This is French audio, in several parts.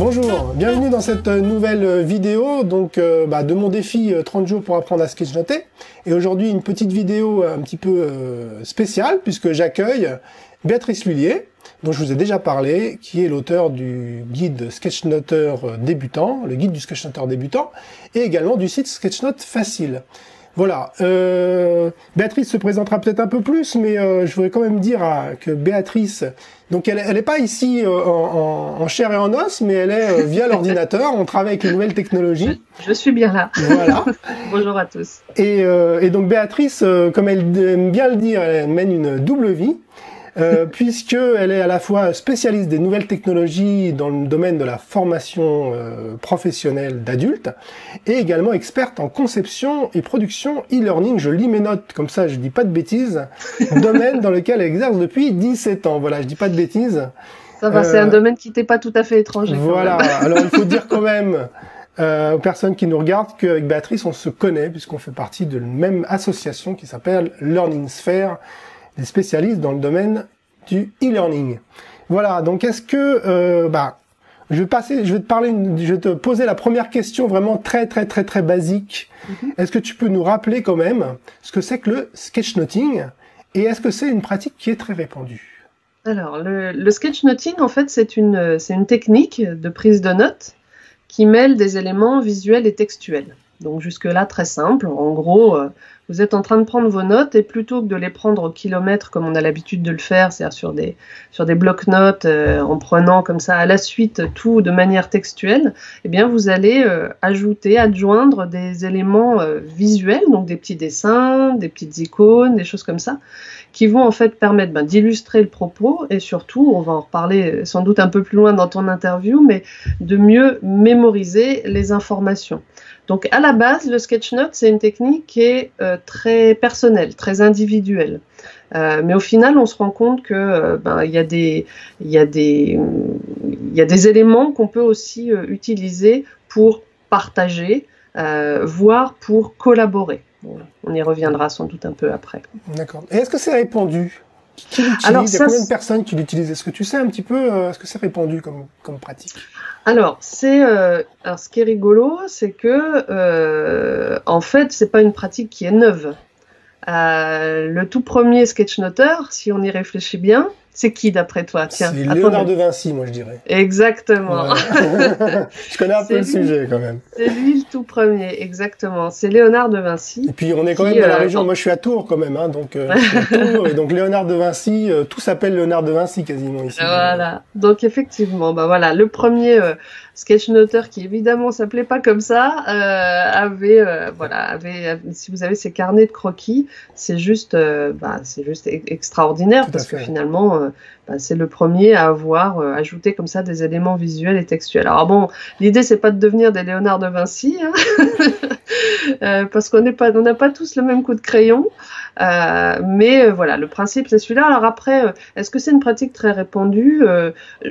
Bonjour, bienvenue dans cette nouvelle vidéo donc, de mon défi 30 jours pour apprendre à sketchnoter. Et aujourd'hui une petite vidéo un petit peu spéciale puisque j'accueille Béatrice Lhuillier, dont je vous ai déjà parlé, qui est l'auteur du guide Sketchnoter débutant, le guide du sketchnoter débutant, et également du site Sketchnote Facile. Voilà, Béatrice se présentera peut-être un peu plus, mais je voudrais quand même dire que Béatrice, donc elle n'est pas ici en chair et en os, mais elle est via l'ordinateur, on travaille avec les nouvelles technologies. Je suis bien là. Voilà. Bonjour à tous. Et donc Béatrice, comme elle aime bien le dire, elle mène une double vie. Puisqu'elle est à la fois spécialiste des nouvelles technologies dans le domaine de la formation professionnelle d'adultes et également experte en conception et production e-learning. Je lis mes notes, comme ça je dis pas de bêtises. Domaine dans lequel elle exerce depuis 17 ans. Voilà, je dis pas de bêtises. Ça va, c'est un domaine qui t'est pas tout à fait étranger. Voilà, alors il faut dire quand même aux personnes qui nous regardent qu'avec Béatrice on se connaît puisqu'on fait partie de la même association qui s'appelle Learning Sphere, des spécialistes dans le domaine du e-learning. Voilà, donc est-ce que je vais te poser la première question vraiment très basique. Est-ce que tu peux nous rappeler quand même ce que c'est que le sketchnoting et est-ce que c'est une pratique qui est très répandue? Alors, le sketchnoting, en fait, c'est une technique de prise de notes qui mêle des éléments visuels et textuels. Donc jusque-là, très simple. En gros, vous êtes en train de prendre vos notes et plutôt que de les prendre au kilomètre comme on a l'habitude de le faire, c'est-à-dire sur des blocs-notes, en prenant comme ça à la suite tout de manière textuelle, eh bien vous allez adjoindre des éléments visuels, donc des petits dessins, des petites icônes, des choses comme ça, qui vont en fait permettre d'illustrer le propos et surtout, on va en reparler sans doute un peu plus loin dans ton interview, mais de mieux mémoriser les informations. Donc à la base, le sketchnote, c'est une technique qui est très personnelle, très individuelle. Mais au final, on se rend compte que il y a des éléments qu'on peut aussi utiliser pour partager, voire pour collaborer. Bon, on y reviendra sans doute un peu après. D'accord. Et est-ce que c'est répandu? Qui l'utilise? Il y a combien de personnes qui l'utilisent? Est-ce que tu sais un petit peu, est-ce que c'est répandu comme pratique? Alors, ce qui est rigolo, c'est que, en fait, c'est pas une pratique qui est neuve. Le tout premier sketchnoter, si on y réfléchit bien, c'est qui d'après toi? Tiens, c'est Léonard de Vinci, moi je dirais. Exactement. Ouais. Je connais un peu le sujet quand même. C'est lui le tout premier, exactement. C'est Léonard de Vinci. Et puis on est quand même dans la région. Moi je suis à Tours quand même, hein, donc je suis à Tours et donc Léonard de Vinci, tout s'appelle Léonard de Vinci quasiment ici. Voilà. Donc effectivement, voilà, le premier sketchnoter qui évidemment s'appelait pas comme ça avait, si vous avez ces carnets de croquis, c'est juste extraordinaire parce que finalement c'est le premier à avoir ajouté comme ça des éléments visuels et textuels. Alors bon, l'idée c'est pas de devenir des Léonard de Vinci, hein, parce qu'on n'a pas tous le même coup de crayon, mais voilà, le principe c'est celui-là. Alors après, est-ce que c'est une pratique très répandue?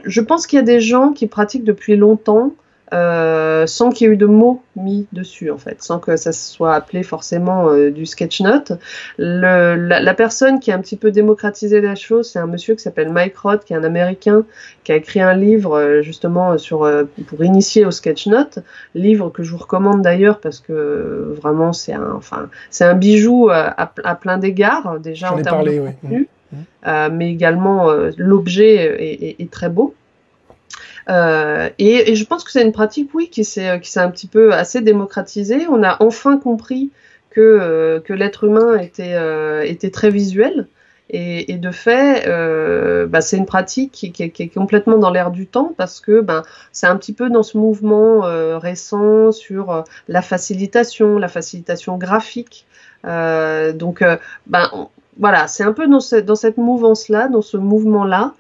Je pense qu'il y a des gens qui pratiquent depuis longtemps, sans qu'il y ait eu de mots mis dessus en fait, sans que ça soit appelé forcément du sketchnote. La personne qui a un petit peu démocratisé la chose, c'est un monsieur qui s'appelle Mike Roth, qui est un Américain, qui a écrit un livre justement pour initier au sketchnote, livre que je vous recommande d'ailleurs parce que vraiment c'est un bijou à plein d'égards, déjà en termes de contenu, mais également l'objet est très beau. Et je pense que c'est une pratique, oui, qui s'est un petit peu assez démocratisée. On a enfin compris que l'être humain était très visuel. Et de fait, c'est une pratique qui est complètement dans l'air du temps parce que c'est un petit peu dans ce mouvement récent sur la facilitation graphique. Voilà, c'est un peu dans cette mouvance-là, dans ce mouvement-là.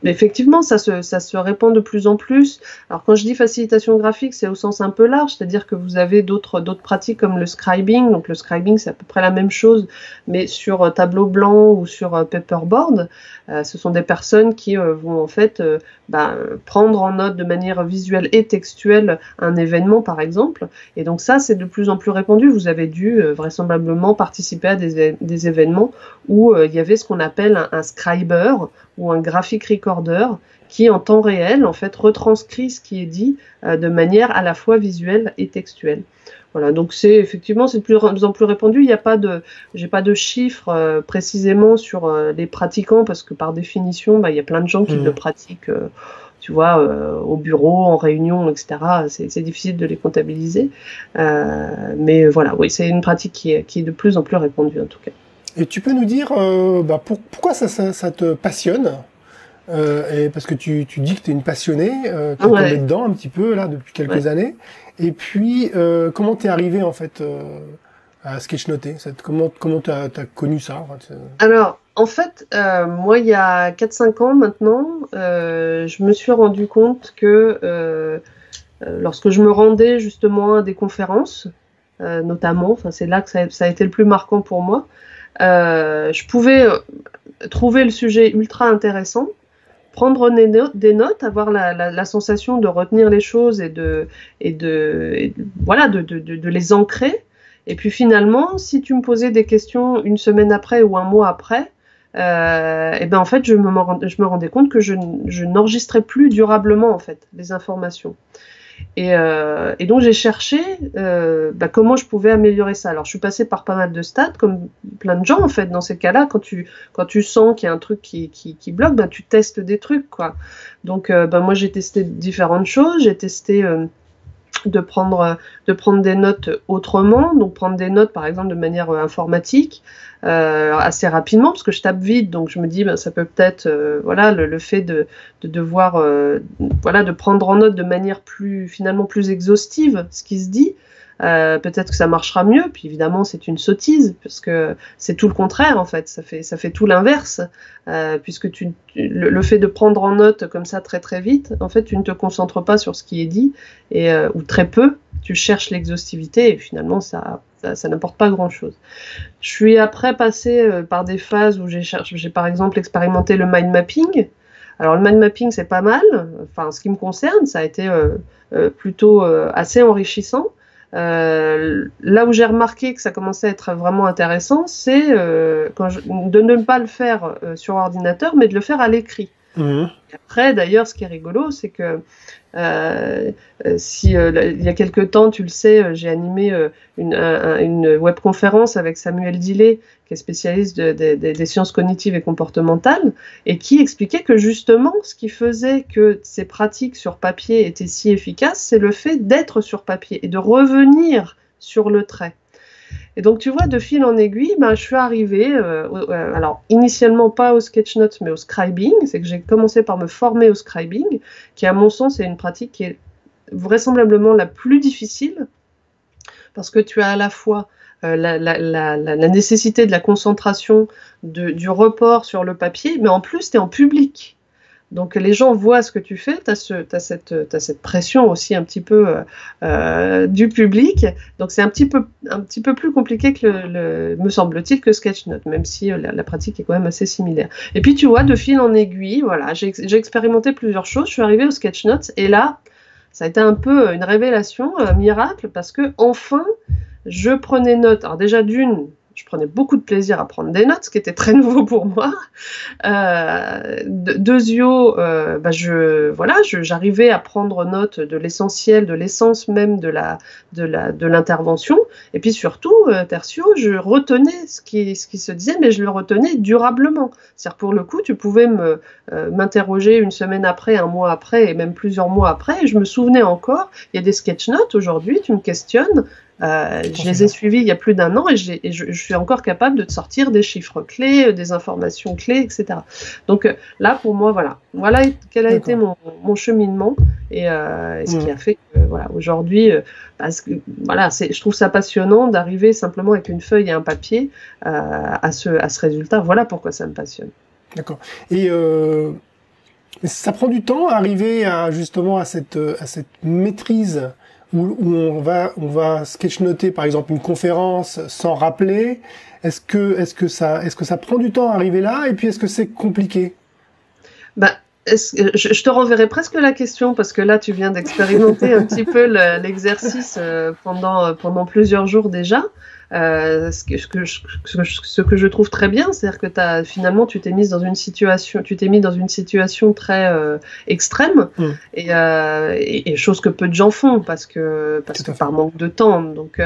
Effectivement, ça se répand de plus en plus. Alors quand je dis facilitation graphique, c'est au sens un peu large, c'est-à-dire que vous avez d'autres pratiques comme le scribing. Donc le scribing, c'est à peu près la même chose, mais sur tableau blanc ou sur paperboard. Ce sont des personnes qui vont en fait prendre en note de manière visuelle et textuelle un événement, par exemple. Et donc ça, c'est de plus en plus répandu. Vous avez dû vraisemblablement participer à des événements où il y avait ce qu'on appelle un scriber ou un graphic recorder qui, en temps réel, en fait, retranscrit ce qui est dit de manière à la fois visuelle et textuelle. Voilà, donc effectivement, c'est de plus en plus répandu. J'ai pas de chiffres précisément sur les pratiquants parce que par définition, il y a plein de gens qui le pratiquent, tu vois, au bureau, en réunion, etc. C'est difficile de les comptabiliser, mais voilà, oui, c'est une pratique qui est de plus en plus répandue en tout cas. Et tu peux nous dire pourquoi ça te passionne? Et parce que tu dis que tu es une passionnée, tu es dedans un petit peu là depuis quelques années. Et puis comment t'es arrivée en fait à sketchnoter? Comment t'as connu ça? Alors en fait, moi il y a 4-5 ans maintenant, je me suis rendu compte que lorsque je me rendais justement à des conférences, notamment, c'est là que ça a été le plus marquant pour moi, je pouvais trouver le sujet ultra intéressant, prendre des notes, avoir la sensation de retenir les choses et de les ancrer. Et puis finalement, si tu me posais des questions une semaine après ou un mois après, en fait, je me rendais compte que je n'enregistrais plus durablement en fait les informations. Et donc j'ai cherché comment je pouvais améliorer ça. Alors je suis passée par pas mal de stades, comme plein de gens en fait. Dans ces cas-là, quand tu sens qu'il y a un truc qui bloque, tu testes des trucs quoi. Donc moi j'ai testé différentes choses. J'ai testé de prendre des notes autrement, donc prendre des notes par exemple de manière informatique assez rapidement parce que je tape vite, donc je me dis ça peut peut-être le fait de devoir de prendre en note de manière finalement plus exhaustive ce qui se dit, peut-être que ça marchera mieux. Puis évidemment c'est une sottise parce que c'est tout le contraire en fait, ça fait tout l'inverse, puisque le fait de prendre en note comme ça très très vite, en fait tu ne te concentres pas sur ce qui est dit ou très peu, tu cherches l'exhaustivité et finalement ça n'apporte pas grand chose. Je suis après passée par des phases où j'ai par exemple expérimenté le mind mapping. Alors le mind mapping c'est pas mal, enfin ce qui me concerne ça a été plutôt assez enrichissant. Là où j'ai remarqué que ça commençait à être vraiment intéressant, c'est de ne pas le faire sur ordinateur, mais de le faire à l'écrit. Mmh. Après, d'ailleurs, ce qui est rigolo, c'est que il y a quelque temps, tu le sais, j'ai animé une webconférence avec Samuel Dillet, qui est spécialiste des sciences cognitives et comportementales, et qui expliquait que justement, ce qui faisait que ces pratiques sur papier étaient si efficaces, c'est le fait d'être sur papier et de revenir sur le trait. Et donc, tu vois, de fil en aiguille, je suis arrivée, alors initialement pas au sketchnote, mais au scribing. C'est que j'ai commencé par me former au scribing, qui à mon sens est une pratique qui est vraisemblablement la plus difficile, parce que tu as à la fois la nécessité de la concentration, du report sur le papier, mais en plus, tu es en public. Donc les gens voient ce que tu fais, tu as cette pression aussi un petit peu du public, donc c'est un petit peu plus compliqué que me semble-t-il que Sketchnote, même si la pratique est quand même assez similaire. Et puis tu vois, de fil en aiguille, voilà, j'ai expérimenté plusieurs choses, je suis arrivée au Sketchnote et là, ça a été un peu une révélation, un miracle, parce que enfin, je prenais note. Alors déjà je prenais beaucoup de plaisir à prendre des notes, ce qui était très nouveau pour moi. Deuxio, j'arrivais à prendre note de l'essentiel, de l'essence même de l'intervention. Et puis surtout, tertio, je retenais ce qui se disait, mais je le retenais durablement. C'est-à-dire pour le coup, tu pouvais m'interroger une semaine après, un mois après, et même plusieurs mois après, et je me souvenais encore. Il y a des sketch notes aujourd'hui, tu me questionnes. Je les ai suivis il y a plus d'un an et je suis encore capable de te sortir des chiffres clés, des informations clés, etc. Donc là, pour moi, voilà quel a été mon cheminement et ce qui a fait que aujourd'hui, je trouve ça passionnant d'arriver simplement avec une feuille et un papier à ce résultat. Voilà pourquoi ça me passionne. D'accord. Et ça prend du temps à arriver justement à cette maîtrise où on va sketchnoter par exemple une conférence sans rappeler. Est-ce que ça prend du temps à arriver là, et puis est-ce que c'est compliqué? Je te renverrai presque la question, parce que là tu viens d'expérimenter un petit peu l'exercice pendant plusieurs jours déjà. Ce que je trouve très bien, c'est-à-dire que finalement tu t'es mis dans une situation très extrême, et chose que peu de gens font parce que par manque de temps. Donc,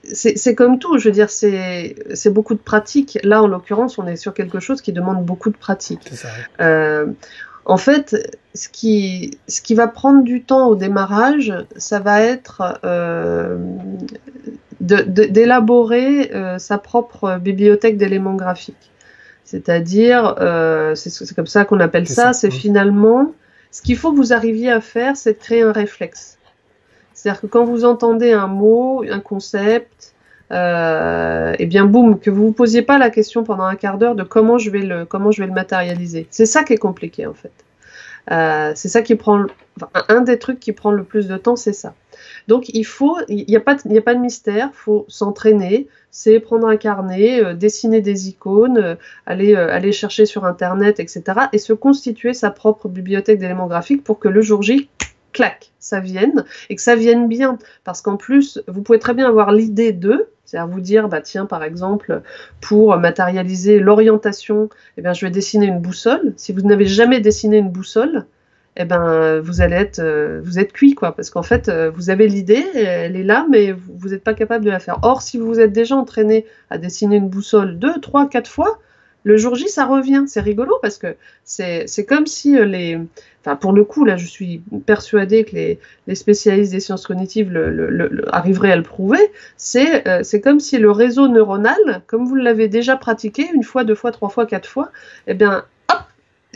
c'est comme tout, je veux dire, c'est beaucoup de pratique. Là, en l'occurrence, on est sur quelque chose qui demande beaucoup de pratique. C'est ça. En fait, ce qui va prendre du temps au démarrage, ça va être d'élaborer sa propre bibliothèque d'éléments graphiques. C'est-à-dire, c'est comme ça qu'on appelle ça, c'est finalement, ce qu'il faut que vous arriviez à faire, c'est de créer un réflexe. C'est-à-dire que quand vous entendez un mot, un concept, et bien boum, que vous vous posiez pas la question pendant un quart d'heure de comment je vais le matérialiser. C'est ça qui est compliqué en fait. C'est ça qui prend, un des trucs qui prend le plus de temps, c'est ça. Donc il n'y a pas de mystère, faut s'entraîner, c'est prendre un carnet, dessiner des icônes, aller chercher sur internet, etc. et se constituer sa propre bibliothèque d'éléments graphiques pour que le jour J, clac, ça vienne, et que ça vienne bien. Parce qu'en plus, vous pouvez très bien avoir l'idée c'est-à-dire vous dire, bah tiens, par exemple, pour matérialiser l'orientation, eh bien, je vais dessiner une boussole. Si vous n'avez jamais dessiné une boussole, eh ben, vous êtes cuit, quoi, parce qu'en fait, vous avez l'idée, elle est là, mais vous n'êtes pas capable de la faire. Or, si vous vous êtes déjà entraîné à dessiner une boussole 2, 3, 4 fois, le jour J, ça revient. C'est rigolo parce que c'est comme si enfin, pour le coup, là, je suis persuadée que les spécialistes des sciences cognitives arriveraient à le prouver. C'est comme si le réseau neuronal, comme vous l'avez déjà pratiqué une fois, 2 fois, 3 fois, 4 fois, eh bien, hop,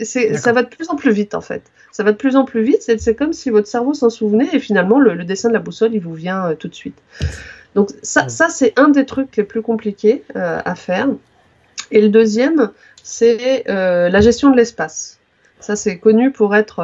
ça va de plus en plus vite, en fait. Ça va de plus en plus vite. C'est comme si votre cerveau s'en souvenait et finalement, le dessin de la boussole, il vous vient tout de suite. Donc ça c'est un des trucs les plus compliqués à faire. Et le deuxième, c'est la gestion de l'espace. Ça, c'est connu pour être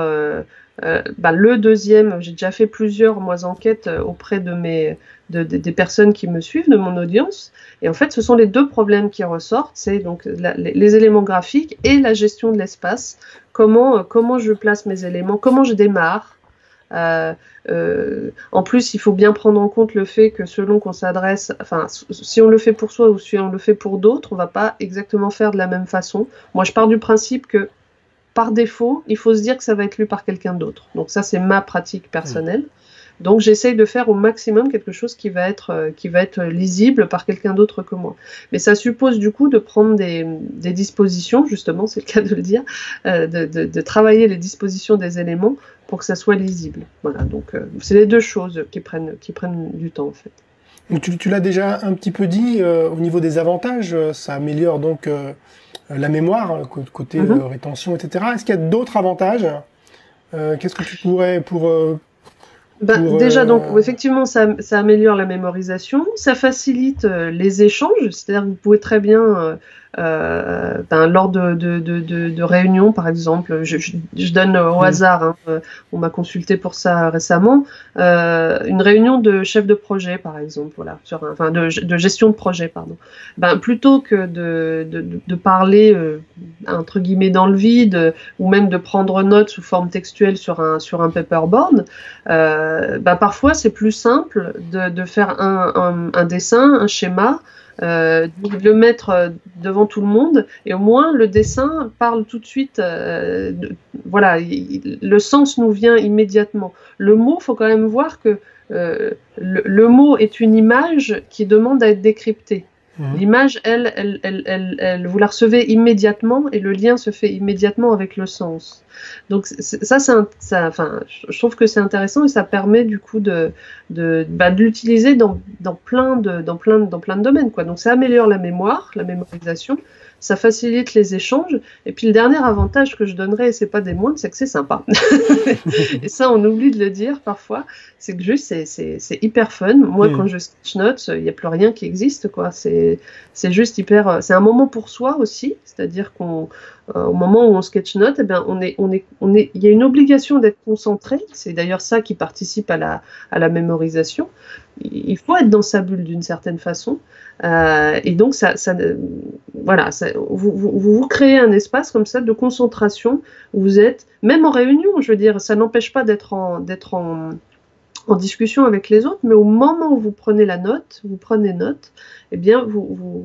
le deuxième. J'ai déjà fait plusieurs enquêtes auprès des personnes qui me suivent, de mon audience. Et en fait, ce sont les deux problèmes qui ressortent. C'est donc les éléments graphiques et la gestion de l'espace. Comment je place mes éléments, comment je démarre. En plus, il faut bien prendre en compte le fait que selon qu'on s'adresse, enfin, si on le fait pour soi ou si on le fait pour d'autres, on va pas exactement faire de la même façon. Moi, je pars du principe que par défaut, il faut se dire que ça va être lu par quelqu'un d'autre. Donc ça, c'est ma pratique personnelle. Donc j'essaye de faire au maximum quelque chose qui va être lisible par quelqu'un d'autre que moi. Mais ça suppose du coup de prendre des dispositions, justement, c'est le cas de le dire, de travailler les dispositions des éléments pour que ça soit lisible. Voilà, donc c'est les deux choses qui prennent du temps en fait. Tu l'as déjà un petit peu dit, au niveau des avantages, ça améliore donc la mémoire, côté rétention, etc. Est-ce qu'il y a d'autres avantages? Qu'est-ce que tu pourrais déjà, donc, effectivement, ça améliore la mémorisation, ça facilite les échanges, c'est-à-dire que vous pouvez très bien, lors de réunions, par exemple, je donne au hasard, hein, on m'a consulté pour ça récemment, une réunion de chef de projet, par exemple, voilà, de gestion de projet, pardon. Plutôt que de parler, entre guillemets, dans le vide, ou même de prendre note sous forme textuelle sur un paperboard, parfois c'est plus simple de faire un dessin, un schéma, de le mettre devant tout le monde, et au moins le dessin parle tout de suite, voilà, le sens nous vient immédiatement. Le mot, faut quand même voir que le mot est une image qui demande à être décryptée. L'image, elle, vous la recevez immédiatement et le lien se fait immédiatement avec le sens. Donc je trouve que c'est intéressant et ça permet du coup de l'utiliser dans plein de domaines, quoi. Donc ça améliore la mémoire, la mémorisation, ça facilite les échanges. Et puis le dernier avantage que je donnerais, et c'est pas des moindres, c'est que c'est sympa. Et ça, on oublie de le dire parfois, c'est que juste c'est hyper fun. Moi, quand je sketchnote, il n'y a plus rien qui existe, quoi. C'est juste hyper. C'est un moment pour soi aussi, c'est-à-dire qu'au moment où on sketchnote, eh bien, il y a une obligation d'être concentré. C'est d'ailleurs ça qui participe à la mémorisation. Il faut être dans sa bulle d'une certaine façon. Et donc, voilà, vous créez un espace comme ça de concentration où vous êtes, même en réunion, je veux dire, ça n'empêche pas d'être en en discussion avec les autres, mais au moment où vous prenez la note, vous prenez note, eh bien,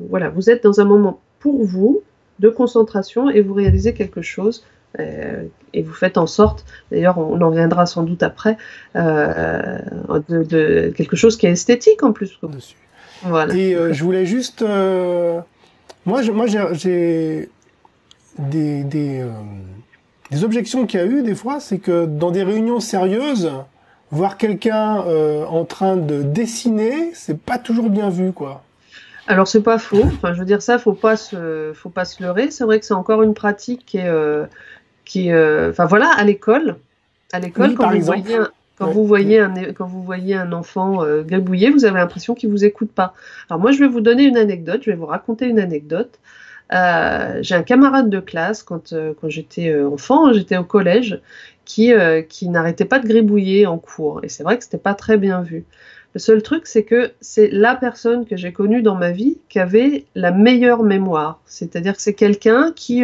voilà, vous êtes dans un moment pour vous, de concentration, et vous réalisez quelque chose, et vous faites en sorte, d'ailleurs on en reviendra sans doute après, de quelque chose qui est esthétique en plus. Dessus. Voilà. Et je voulais juste... moi j'ai des objections qu'il y a eu des fois, c'est que dans des réunions sérieuses, voir quelqu'un en train de dessiner, c'est pas toujours bien vu, quoi. Alors c'est pas faux. Enfin, je veux dire ça, faut pas se leurrer. C'est vrai que c'est encore une pratique qui est, enfin voilà, à l'école, Oui, quand vous voyez un enfant gribouiller, vous avez l'impression qu'il vous écoute pas. Alors moi, je vais vous donner une anecdote. Je vais vous raconter une anecdote. J'ai un camarade de classe quand j'étais enfant, j'étais au collège, qui n'arrêtait pas de gribouiller en cours. Et c'est vrai que c'était pas très bien vu. Le seul truc, c'est que c'est la personne que j'ai connue dans ma vie qui avait la meilleure mémoire. C'est-à-dire que c'est quelqu'un qui,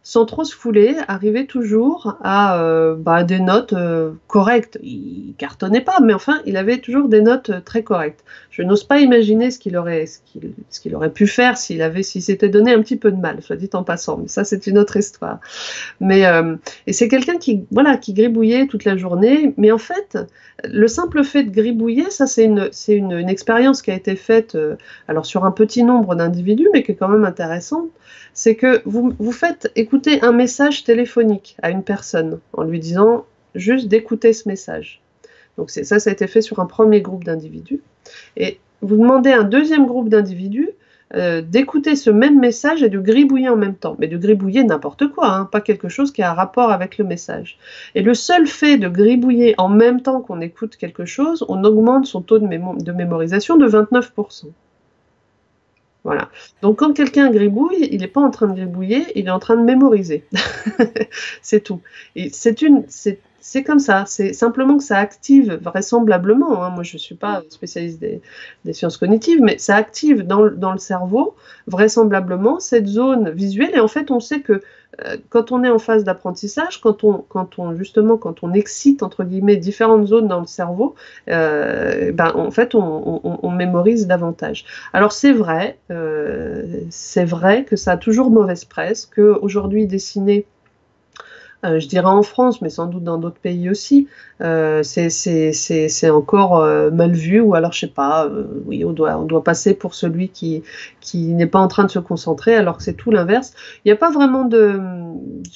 sans trop se fouler, arrivait toujours à des notes correctes. Il cartonnait pas, mais enfin, il avait toujours des notes très correctes. Je n'ose pas imaginer ce qu'il aurait pu faire s'il s'était donné un petit peu de mal, soit dit en passant. Mais ça, c'est une autre histoire. Mais et c'est quelqu'un qui gribouillait toute la journée. Mais en fait, le simple fait de gribouiller, ça c'est une expérience qui a été faite alors sur un petit nombre d'individus, mais qui est quand même intéressante. C'est que vous faites écouter un message téléphonique à une personne en lui disant juste d'écouter ce message. Donc ça a été fait sur un premier groupe d'individus. Et vous demandez à un deuxième groupe d'individus d'écouter ce même message et de gribouiller en même temps. Mais de gribouiller n'importe quoi, hein, pas quelque chose qui a un rapport avec le message. Et le seul fait de gribouiller en même temps qu'on écoute quelque chose, on augmente son taux de mémorisation de 29%. Voilà. Donc quand quelqu'un gribouille, il n'est pas en train de gribouiller, il est en train de mémoriser. C'est tout. Et c'est comme ça. C'est simplement que ça active vraisemblablement, hein, moi je ne suis pas spécialiste des sciences cognitives, mais ça active dans le cerveau vraisemblablement cette zone visuelle. Et en fait, on sait que quand on est en phase d'apprentissage, quand on excite entre guillemets différentes zones dans le cerveau, en fait on mémorise davantage. Alors c'est vrai que ça a toujours mauvaise presse, que aujourd'hui dessiner, je dirais en France, mais sans doute dans d'autres pays aussi, c'est encore mal vu, ou alors je sais pas, oui, on doit passer pour celui qui n'est pas en train de se concentrer, alors que c'est tout l'inverse. Il n'y a pas vraiment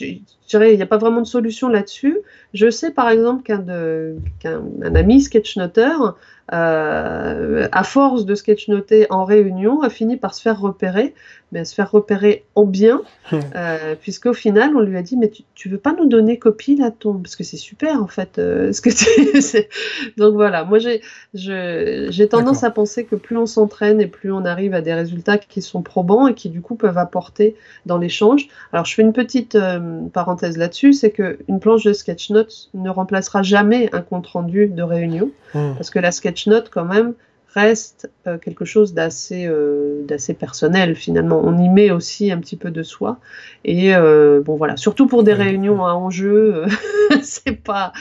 il n'y a pas vraiment de solution là-dessus. Je sais par exemple qu'un ami sketchnoteur, à force de sketchnoter en réunion, a fini par se faire repérer, mais à se faire repérer en bien, puisqu'au final on lui a dit mais tu veux pas nous donner copie là parce que c'est super en fait ce que donc voilà, moi j'ai tendance à penser que plus on s'entraîne et plus on arrive à des résultats qui sont probants et qui du coup peuvent apporter dans l'échange. Alors je fais une petite parenthèse là-dessus, c'est qu'une planche de sketchnote ne remplacera jamais un compte rendu de réunion, parce que la sketchnote quand même reste quelque chose d'assez personnel finalement. On y met aussi un petit peu de soi, et bon voilà, surtout pour des réunions à enjeu, c'est pas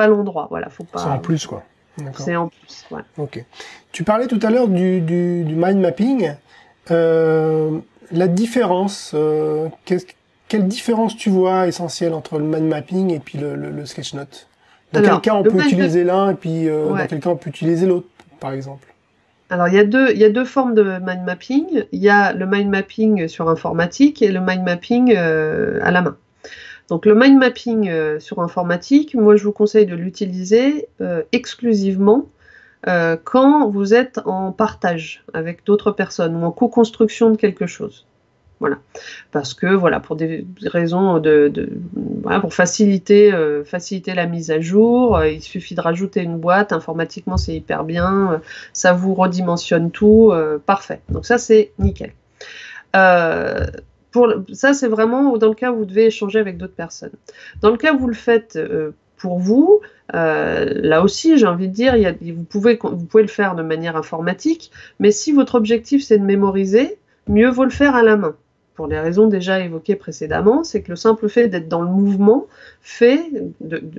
l'endroit. Voilà, faut pas. C'est en plus quoi. C'est en plus. Ouais. Ok. Tu parlais tout à l'heure du mind mapping. La différence, quelle différence tu vois essentielle entre le mind mapping et puis le sketchnote? Dans quel cas on peut utiliser l'un et puis dans quel cas on peut utiliser l'autre, par exemple? Alors il y a deux formes de mind mapping. Il y a le mind mapping sur informatique et le mind mapping à la main. Donc le mind mapping sur informatique, moi je vous conseille de l'utiliser exclusivement quand vous êtes en partage avec d'autres personnes ou en co-construction de quelque chose. Voilà, parce que voilà, pour des raisons voilà, pour faciliter la mise à jour, il suffit de rajouter une boîte, informatiquement c'est hyper bien, ça vous redimensionne tout, parfait. Donc ça c'est nickel. Ça c'est vraiment dans le cas où vous devez échanger avec d'autres personnes. Dans le cas où vous le faites pour vous, là aussi j'ai envie de dire, vous pouvez le faire de manière informatique, mais si votre objectif c'est de mémoriser, mieux vaut le faire à la main. pour les raisons déjà évoquées précédemment, c'est que le simple fait d'être dans le mouvement,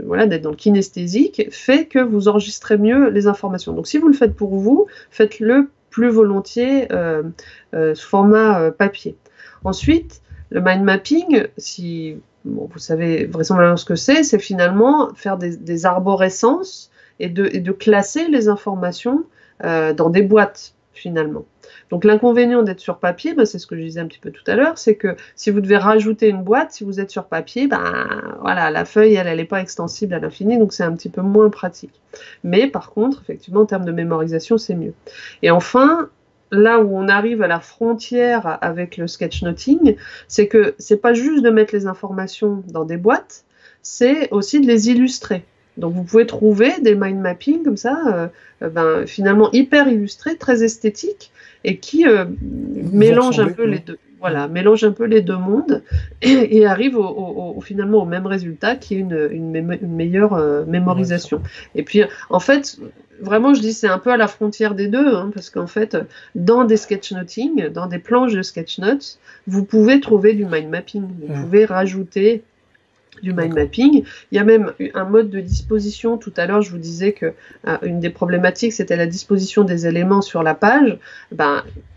voilà, d'être dans le kinesthésique, fait que vous enregistrez mieux les informations. Donc si vous le faites pour vous, faites-le plus volontiers sous format papier. Ensuite, le mind mapping, vous savez vraisemblablement ce que c'est finalement faire des arborescences et de classer les informations dans des boîtes, finalement. Donc l'inconvénient d'être sur papier, c'est ce que je disais un petit peu tout à l'heure, c'est que si vous devez rajouter une boîte, si vous êtes sur papier, voilà, la feuille, elle n'est pas extensible à l'infini, donc c'est un petit peu moins pratique. Mais par contre, effectivement, en termes de mémorisation, c'est mieux. Et enfin, là où on arrive à la frontière avec le sketchnoting, c'est que c'est pas juste de mettre les informations dans des boîtes, c'est aussi de les illustrer. Donc vous pouvez trouver des mind mapping comme ça, finalement hyper illustrés, très esthétiques, et qui mélangent un peu les deux. Voilà, mélange un peu les deux mondes et arrive finalement au même résultat qui est une meilleure mémorisation. Et puis en fait, vraiment je dis c'est un peu à la frontière des deux, parce qu'en fait dans des sketchnoting, dans des planches de sketchnotes, vous pouvez trouver du mind mapping, vous pouvez rajouter du mind mapping. Il y a même un mode de disposition. Tout à l'heure, je vous disais que une des problématiques, c'était la disposition des éléments sur la page.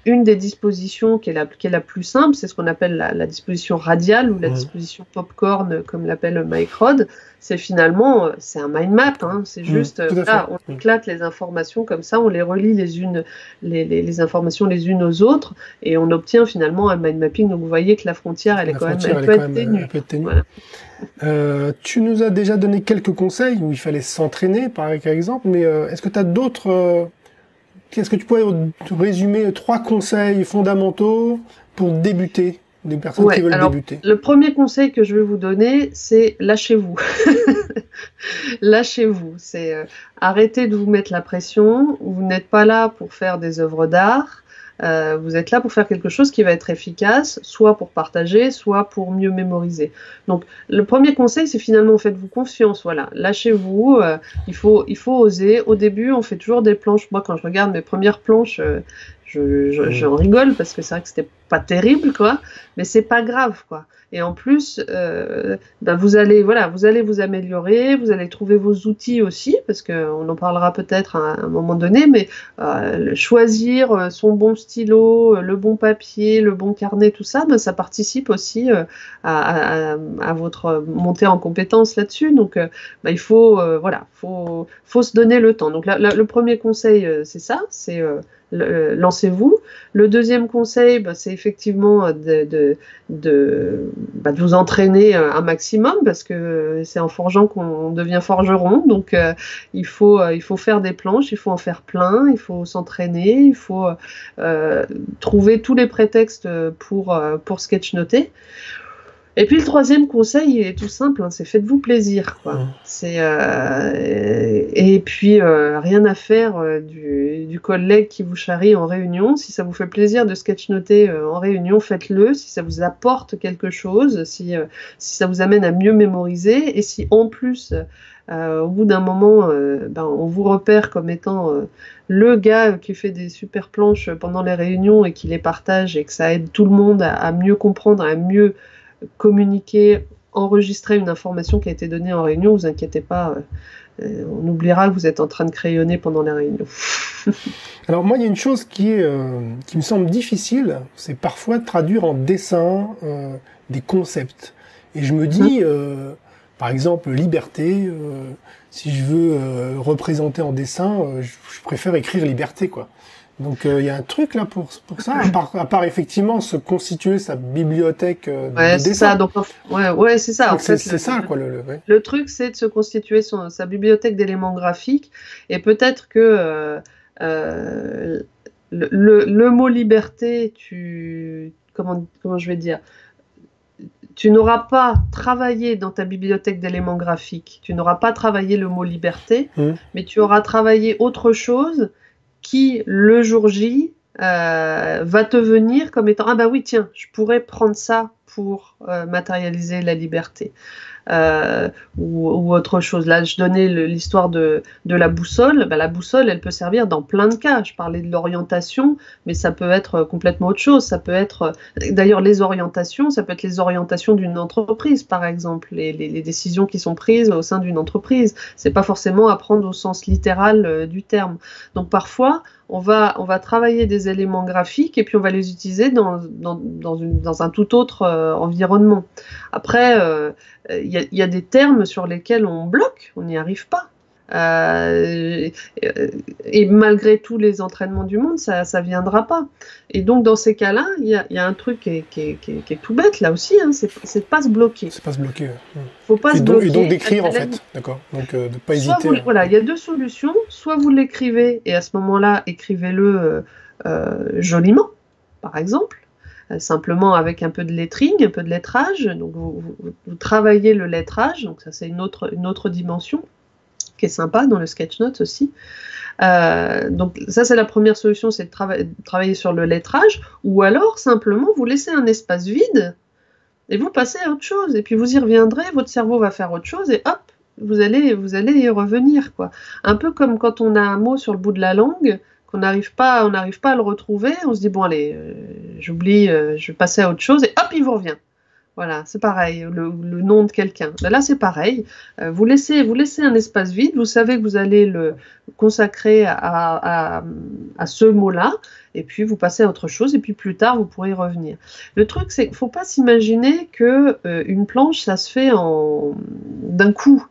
Une des dispositions qui est la plus simple, c'est ce qu'on appelle la disposition radiale ou la disposition popcorn, comme l'appelle Mike Rodd. C'est finalement, c'est un mind map. C'est juste, on éclate les informations comme ça, on les relie les informations les unes aux autres, et on obtient finalement un mind mapping. Donc vous voyez que la frontière, elle peut être ténue. Voilà. Tu nous as déjà donné quelques conseils où il fallait s'entraîner, par exemple, mais est-ce que tu as d'autres... Est-ce que tu pourrais résumer 3 conseils fondamentaux pour débuter, des personnes qui veulent débuter? Le premier conseil que je vais vous donner, c'est lâchez-vous. Lâchez-vous. C'est arrêtez de vous mettre la pression. Vous n'êtes pas là pour faire des œuvres d'art. Vous êtes là pour faire quelque chose qui va être efficace, soit pour partager, soit pour mieux mémoriser. Donc, le premier conseil, c'est finalement faites-vous confiance. Voilà, lâchez-vous. Il faut oser. Au début, on fait toujours des planches. Moi, quand je regarde mes premières planches, j'en rigole parce que c'est vrai que c'était pas terrible, quoi. Mais c'est pas grave, quoi. Et en plus, vous allez vous améliorer, vous allez trouver vos outils aussi, parce qu'on en parlera peut-être à un moment donné, mais choisir son bon stylo, le bon papier, le bon carnet, tout ça, ça participe aussi à votre montée en compétence là-dessus. Donc, il faut se donner le temps. Donc, le premier conseil, c'est ça, c'est lancez-vous. Le deuxième conseil, c'est effectivement de vous entraîner un maximum, parce que c'est en forgeant qu'on devient forgeron. Donc il faut faire des planches, il faut en faire plein, il faut s'entraîner, il faut trouver tous les prétextes pour sketchnoter. Et puis le troisième conseil, il est tout simple, c'est faites-vous plaisir, quoi. Et puis rien à faire du collègue qui vous charrie en réunion. Si ça vous fait plaisir de sketchnoter en réunion, faites-le. Si ça vous apporte quelque chose, si ça vous amène à mieux mémoriser, et si en plus au bout d'un moment on vous repère comme étant le gars qui fait des super planches pendant les réunions et qui les partage, et que ça aide tout le monde à mieux comprendre, à mieux communiquer, enregistrer une information qui a été donnée en réunion, vous inquiétez pas, on oubliera que vous êtes en train de crayonner pendant la réunion. Alors moi, il y a une chose qui me semble difficile, c'est parfois de traduire en dessin des concepts. Et je me dis, par exemple, liberté, si je veux représenter en dessin, je préfère écrire liberté, quoi. Donc il y a un truc là pour ça, à part effectivement se constituer sa bibliothèque de dessin. Ça, donc, c'est ça. En fait, c'est ça, quoi. Le truc, c'est de se constituer sa bibliothèque d'éléments graphiques, et peut-être que le mot liberté, comment je vais dire, tu n'auras pas travaillé dans ta bibliothèque d'éléments graphiques, tu n'auras pas travaillé le mot liberté, mais tu auras travaillé autre chose qui, le jour J, va te venir comme étant « Ah bah oui, tiens, je pourrais prendre ça pour matérialiser la liberté ». ou autre chose. Là, je donnais l'histoire de la boussole. Ben, la boussole, elle peut servir dans plein de cas. Je parlais de l'orientation, mais ça peut être complètement autre chose. Ça peut être, d'ailleurs, les orientations, ça peut être les orientations d'une entreprise, par exemple, les décisions qui sont prises au sein d'une entreprise. C'est pas forcément à prendre au sens littéral du terme. Donc parfois, on va travailler des éléments graphiques et puis on va les utiliser dans un tout autre environnement. Après, il y a des termes sur lesquels on bloque, on n'y arrive pas. Et malgré tous les entraînements du monde, ça viendra pas. Et donc dans ces cas-là, il y a un truc qui est tout bête là aussi, hein, c'est de pas se bloquer. C'est pas se bloquer. Faut pas se bloquer. Et donc d'écrire en fait, d'accord. Donc de pas hésiter. Voilà, il y a deux solutions. Soit vous l'écrivez et à ce moment-là, écrivez-le joliment, par exemple. Simplement avec un peu de lettering, un peu de lettrage. Donc vous travaillez le lettrage, donc ça c'est une autre dimension qui est sympa dans le sketchnote aussi. Donc ça c'est la première solution, c'est de travailler sur le lettrage, ou alors simplement vous laissez un espace vide et vous passez à autre chose, et puis vous y reviendrez, votre cerveau va faire autre chose et hop, vous allez y revenir, quoi. Un peu comme quand on a un mot sur le bout de la langue, qu'on n'arrive pas à le retrouver, on se dit bon allez, j'oublie, je vais passer à autre chose, et hop, il vous revient. Voilà, c'est pareil, le nom de quelqu'un. Là, c'est pareil. Vous laissez un espace vide, vous savez que vous allez le consacrer à ce mot-là, et puis vous passez à autre chose, et puis plus tard, vous pourrez y revenir. Le truc, c'est qu'il ne faut pas s'imaginer qu'une planche, ça se fait d'un coup.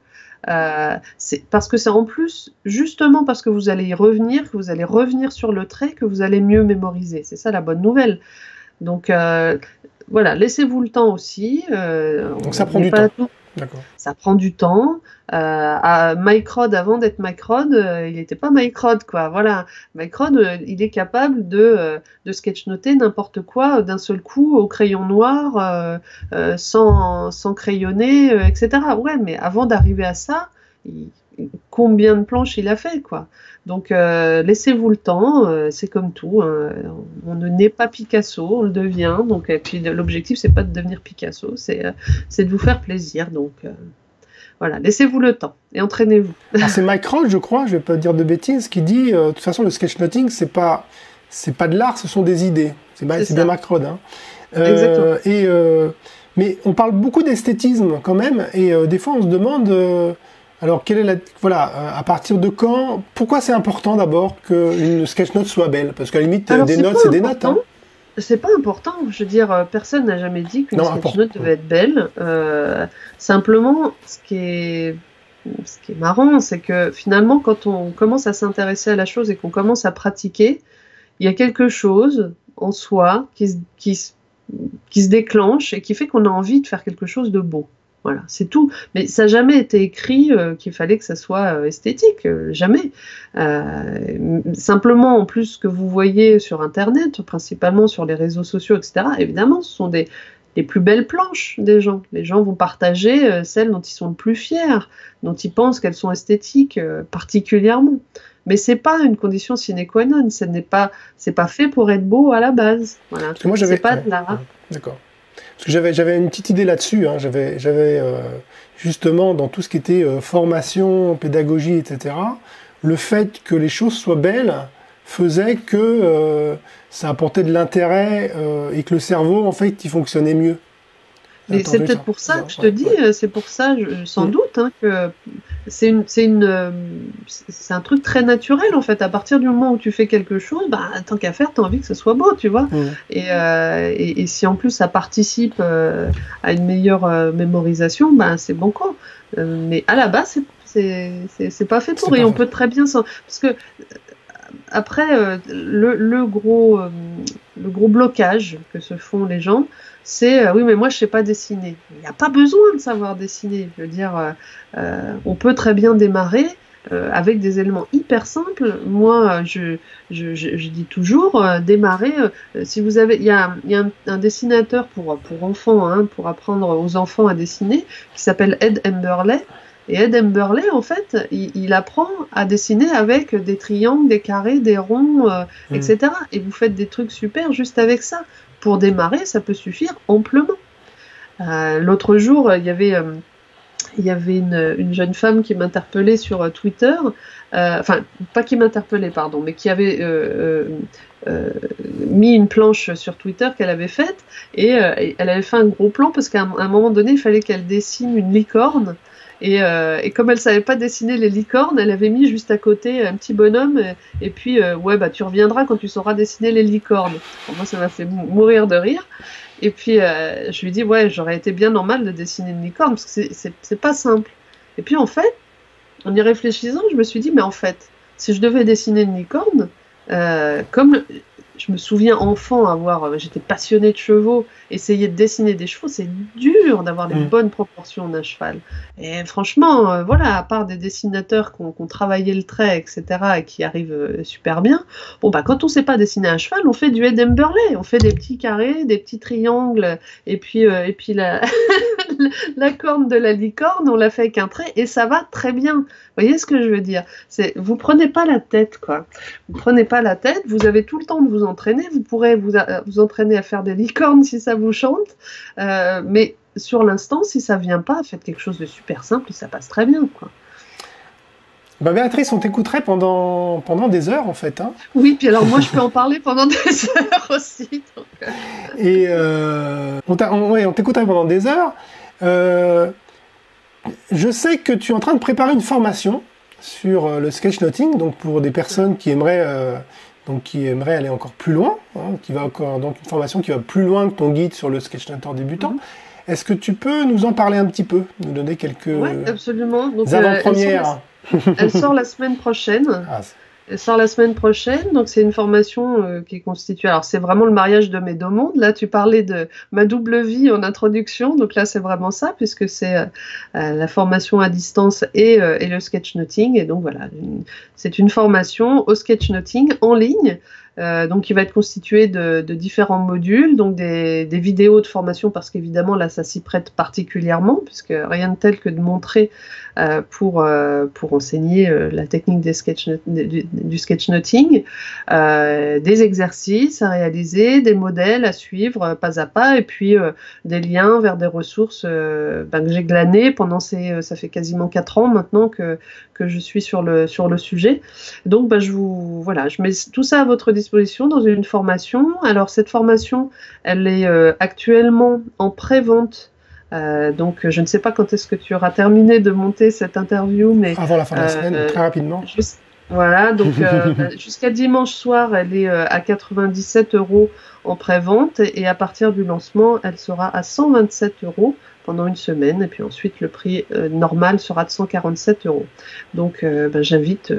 C'est parce que c'est en plus, justement parce que vous allez y revenir, que vous allez revenir sur le trait, que vous allez mieux mémoriser. C'est ça la bonne nouvelle. Donc, voilà, laissez-vous le temps aussi. Donc ça prend du temps. D'accord. Ça prend du temps. Mike Rod, avant d'être Mike Rod, il n'était pas Mike Rod, quoi. Voilà, Mike Rod, il est capable de sketchnoter n'importe quoi d'un seul coup au crayon noir, sans crayonner, etc. Ouais, mais avant d'arriver à ça, combien de planches il a fait, quoi. Donc laissez-vous le temps, c'est comme tout, hein. On ne naît pas Picasso, on le devient. Donc, et puis l'objectif c'est pas de devenir Picasso, c'est de vous faire plaisir. Donc voilà, laissez-vous le temps et entraînez-vous. C'est Mike Rod, je crois, je vais pas dire de bêtises, qui dit de toute façon le sketchnoting c'est pas de l'art, ce sont des idées. C'est bien Mike Rod, hein. Exactement. Mais on parle beaucoup d'esthétisme quand même, et des fois on se demande. Alors, à partir de quand, pourquoi c'est important d'abord qu'une sketchnote soit belle? Parce qu'à la limite, des notes, c'est des notes. Hein. C'est pas important. Je veux dire, personne n'a jamais dit qu'une sketchnote devait être belle. Simplement, ce qui est marrant, c'est que finalement, quand on commence à s'intéresser à la chose et qu'on commence à pratiquer, il y a quelque chose en soi qui se déclenche et qui fait qu'on a envie de faire quelque chose de beau. Voilà, c'est tout. Mais ça n'a jamais été écrit qu'il fallait que ça soit esthétique, jamais. Simplement, en plus, ce que vous voyez sur Internet, principalement sur les réseaux sociaux, etc., évidemment, ce sont les plus belles planches des gens. Les gens vont partager celles dont ils sont le plus fiers, dont ils pensent qu'elles sont esthétiques particulièrement. Mais c'est pas une condition sine qua non. C'est pas fait pour être beau à la base. Voilà. C'est pas de l'art. D'accord. Parce que j'avais une petite idée là-dessus, hein. J'avais justement dans tout ce qui était formation, pédagogie, etc., le fait que les choses soient belles faisait que ça apportait de l'intérêt et que le cerveau, en fait, il fonctionnait mieux. Et c'est peut-être pour ça que je te dis, c'est pour ça, sans doute, hein, que c'est un truc très naturel, en fait. À partir du moment où tu fais quelque chose, bah, tant qu'à faire, tu as envie que ce soit beau, tu vois. Et si en plus ça participe à une meilleure mémorisation, bah, c'est banco. Mais à la base, c'est pas fait pour. Et on peut très bien parce que après, le gros blocage que se font les gens, c'est oui, mais moi je sais pas dessiner. Il n'y a pas besoin de savoir dessiner. Je veux dire, on peut très bien démarrer avec des éléments hyper simples. Moi, je dis toujours, démarrer. Si vous avez, il y a un dessinateur pour enfants, hein, pour apprendre aux enfants à dessiner, qui s'appelle Ed Emberley. Et Ed Emberley, en fait, il apprend à dessiner avec des triangles, des carrés, des ronds, etc. Et vous faites des trucs super juste avec ça. Pour démarrer, ça peut suffire amplement. L'autre jour, il y avait il y avait une jeune femme qui m'interpellait sur Twitter, enfin, pas qui m'interpellait, pardon, mais qui avait mis une planche sur Twitter qu'elle avait faite, et elle avait fait un gros plan, parce qu'à un moment donné, il fallait qu'elle dessine une licorne, et comme elle savait pas dessiner les licornes, elle avait mis juste à côté un petit bonhomme, et puis, ouais, bah, tu reviendras quand tu sauras dessiner les licornes. Bon, moi, ça m'a fait mourir de rire. Et puis, je lui dis, ouais, j'aurais été bien normal de dessiner une licorne, parce que c'est pas simple. Et puis, en fait, en y réfléchissant, je me suis dit, mais en fait, si je devais dessiner une licorne, comme je me souviens enfant j'étais passionnée de chevaux, essayer de dessiner des chevaux, c'est dur d'avoir les bonnes proportions d'un cheval. Et franchement, voilà, à part des dessinateurs qui ont travaillé le trait, etc., et qui arrivent super bien, bon, bah, quand on sait pas dessiner un cheval, on fait du Ed Emberley, on fait des petits carrés, des petits triangles, et puis la, la corne de la licorne, on l'a fait avec un trait, et ça va très bien. Vous voyez ce que je veux dire? Vous prenez pas la tête, quoi. Vous prenez pas la tête, vous avez tout le temps de vous entraîner, vous pourrez vous entraîner à faire des licornes si ça vous chante, mais sur l'instant, si ça vient pas, faites quelque chose de super simple et ça passe très bien, quoi. Bah Béatrice, on t'écouterait pendant des heures, en fait. Hein. Oui, puis alors moi, je peux en parler pendant des heures aussi. Donc... Et on t'écouterait pendant des heures. Je sais que tu es en train de préparer une formation sur le sketchnoting, donc pour des personnes qui aimeraient aller encore plus loin, hein, donc une formation qui va plus loin que ton guide sur le sketchnoteur débutant. Est-ce que tu peux nous en parler un petit peu, nous donner quelques absolument. Donc, avant-premières? Elle sort la semaine prochaine. Elle sort la semaine prochaine, donc c'est une formation qui est constituée. Alors c'est vraiment le mariage de mes deux mondes. Là, tu parlais de ma double vie en introduction, donc là c'est vraiment ça, puisque c'est la formation à distance et le sketchnoting. Et donc voilà, c'est une formation au sketchnoting en ligne. Donc qui va être constitué de différents modules, donc des vidéos de formation, parce qu'évidemment là ça s'y prête particulièrement, puisque rien de tel que de montrer pour enseigner la technique du sketchnoting, des exercices à réaliser, des modèles à suivre pas à pas, et puis des liens vers des ressources que j'ai glanées pendant ça fait quasiment 4 ans maintenant que je suis sur le sujet. Donc je mets tout ça à votre disposition dans une formation. Alors cette formation, elle est actuellement en pré-vente. Donc je ne sais pas quand est-ce que tu auras terminé de monter cette interview, mais avant la fin de la semaine, très rapidement. Voilà, donc jusqu'à dimanche soir, elle est à 97 € en pré-vente, et à partir du lancement, elle sera à 127 € pendant une semaine, et puis ensuite le prix normal sera de 147 €. Donc j'invite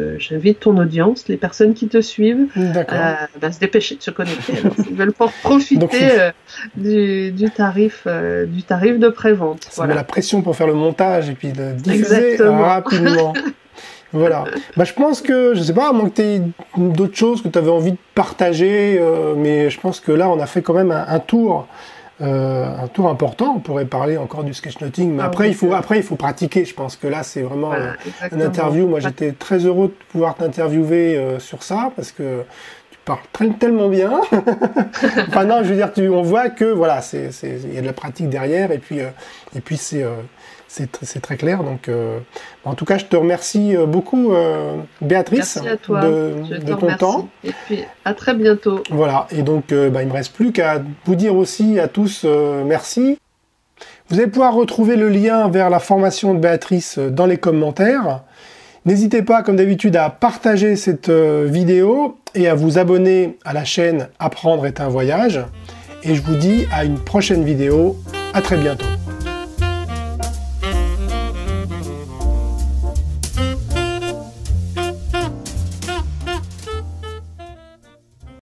ton audience, les personnes qui te suivent, à se dépêcher de se connecter. Alors, s'ils veulent profiter du tarif de pré-vente. Ça met la pression pour faire le montage et puis de diffuser rapidement. Voilà. Je pense que, je sais pas, à moins que tu aies d'autres choses que tu avais envie de partager, mais je pense que là, on a fait quand même un tour important. On pourrait parler encore du sketchnoting, mais après, il faut pratiquer. Je pense que là, c'est vraiment une interview. Moi, j'étais très heureux de pouvoir t'interviewer sur ça, parce que tu parles tellement bien. Enfin, non, je veux dire, on voit que, voilà, il y a de la pratique derrière, et puis c'est très clair. Donc, en tout cas, je te remercie beaucoup, Béatrice, merci à toi. de ton temps. Et puis, à très bientôt. Voilà. Et donc, il me reste plus qu'à vous dire aussi à tous merci. Vous allez pouvoir retrouver le lien vers la formation de Béatrice dans les commentaires. N'hésitez pas, comme d'habitude, à partager cette vidéo et à vous abonner à la chaîne Apprendre est un voyage. Et je vous dis à une prochaine vidéo. À très bientôt.